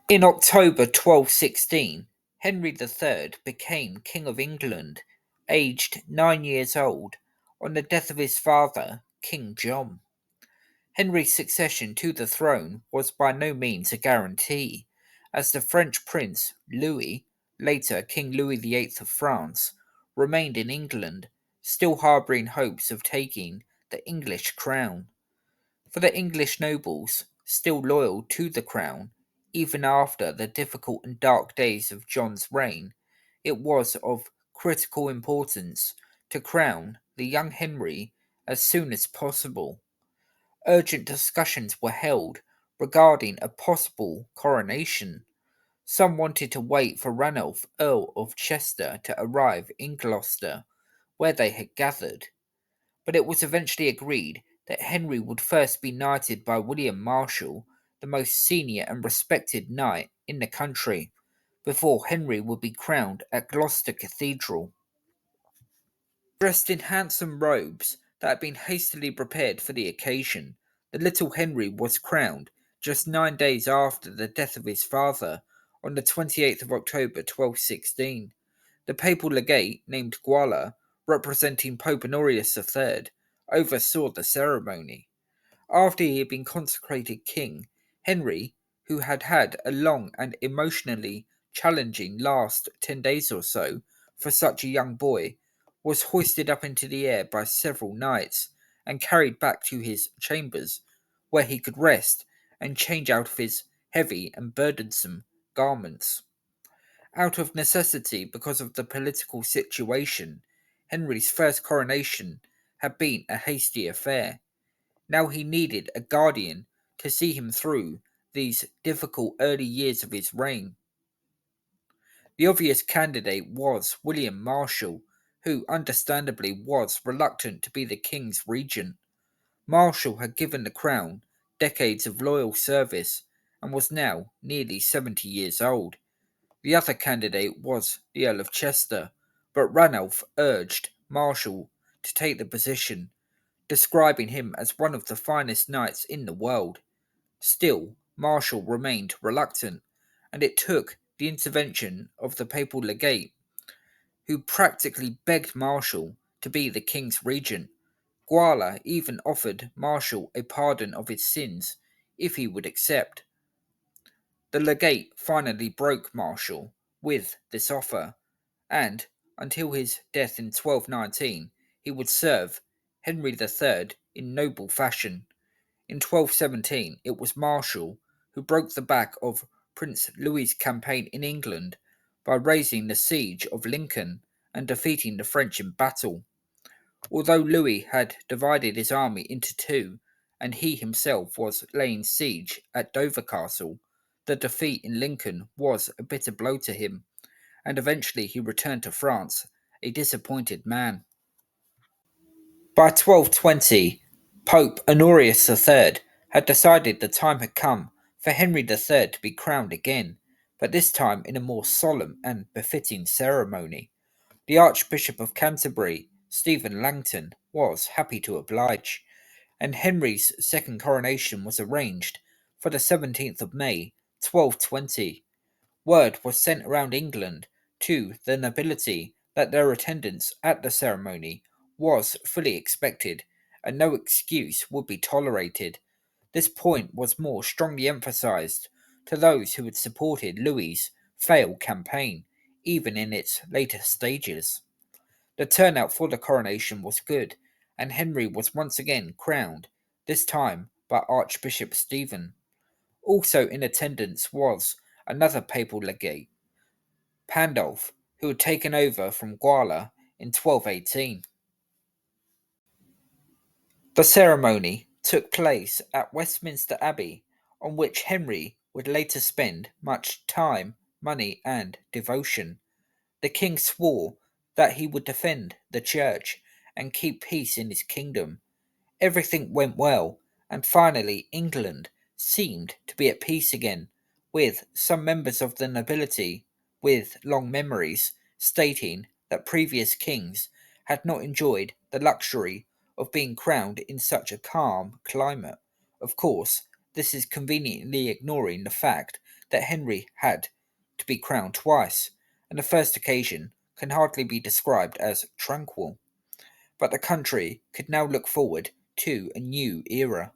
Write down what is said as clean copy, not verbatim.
In October 1216, Henry III became King of England, aged 9 years old, on the death of his father, King John. Henry's succession to the throne was by no means a guarantee, as the French prince Louis, later King Louis VIII of France, remained in England, still harbouring hopes of taking the English crown. For the English nobles, still loyal to the crown, even after the difficult and dark days of John's reign, it was of critical importance to crown the young Henry as soon as possible. Urgent discussions were held regarding a possible coronation. Some wanted to wait for Ranulph, Earl of Chester, to arrive in Gloucester, where they had gathered, but it was eventually agreed that Henry would first be knighted by William Marshal, the most senior and respected knight in the country, before Henry would be crowned at Gloucester Cathedral. Dressed in handsome robes that had been hastily prepared for the occasion, the little Henry was crowned just 9 days after the death of his father on the 28th of October 1216. The papal legate, named Guala, representing Pope Honorius III, oversaw the ceremony. After he had been consecrated king, Henry, who had had a long and emotionally challenging last 10 days or so for such a young boy, was hoisted up into the air by several knights and carried back to his chambers, where he could rest and change out of his heavy and burdensome garments. Out of necessity, because of the political situation, Henry's first coronation had been a hasty affair. Now he needed a guardian to see him through these difficult early years of his reign. The obvious candidate was William Marshal, who understandably was reluctant to be the king's regent. Marshal had given the crown decades of loyal service and was now nearly 70 years old. The other candidate was the Earl of Chester, but Ranulph urged Marshal to take the position, describing him as one of the finest knights in the world. Still, Marshal remained reluctant, and it took the intervention of the papal legate, who practically begged Marshal to be the king's regent. Guala even offered Marshal a pardon of his sins if he would accept. The legate finally broke Marshal with this offer, and, until his death in 1219, he would serve Henry III in noble fashion. In 1217, it was Marshal who broke the back of Prince Louis's campaign in England by raising the siege of Lincoln and defeating the French in battle. Although Louis had divided his army into two, and he himself was laying siege at Dover Castle, the defeat in Lincoln was a bitter blow to him, and eventually he returned to France, a disappointed man. By 1220, Pope Honorius III had decided the time had come for Henry III to be crowned again, but this time in a more solemn and befitting ceremony. The Archbishop of Canterbury, Stephen Langton, was happy to oblige, and Henry's second coronation was arranged for the 17th of May, 1220. Word was sent around England to the nobility that their attendance at the ceremony was fully expected, and no excuse would be tolerated. This point was more strongly emphasized to those who had supported Louis's failed campaign, even in its later stages. The turnout for the coronation was good, and Henry was once again crowned, this time by Archbishop Stephen. Also in attendance was another papal legate, Pandolf, who had taken over from Guala in 1218. The ceremony took place at Westminster Abbey, on which Henry would later spend much time, money, and devotion. The king swore that he would defend the church and keep peace in his kingdom. Everything went well, and finally England seemed to be at peace again, with some members of the nobility with long memories stating that previous kings had not enjoyed the luxury of being crowned in such a calm climate. Of course, this is conveniently ignoring the fact that Henry had to be crowned twice, and the first occasion can hardly be described as tranquil. But the country could now look forward to a new era.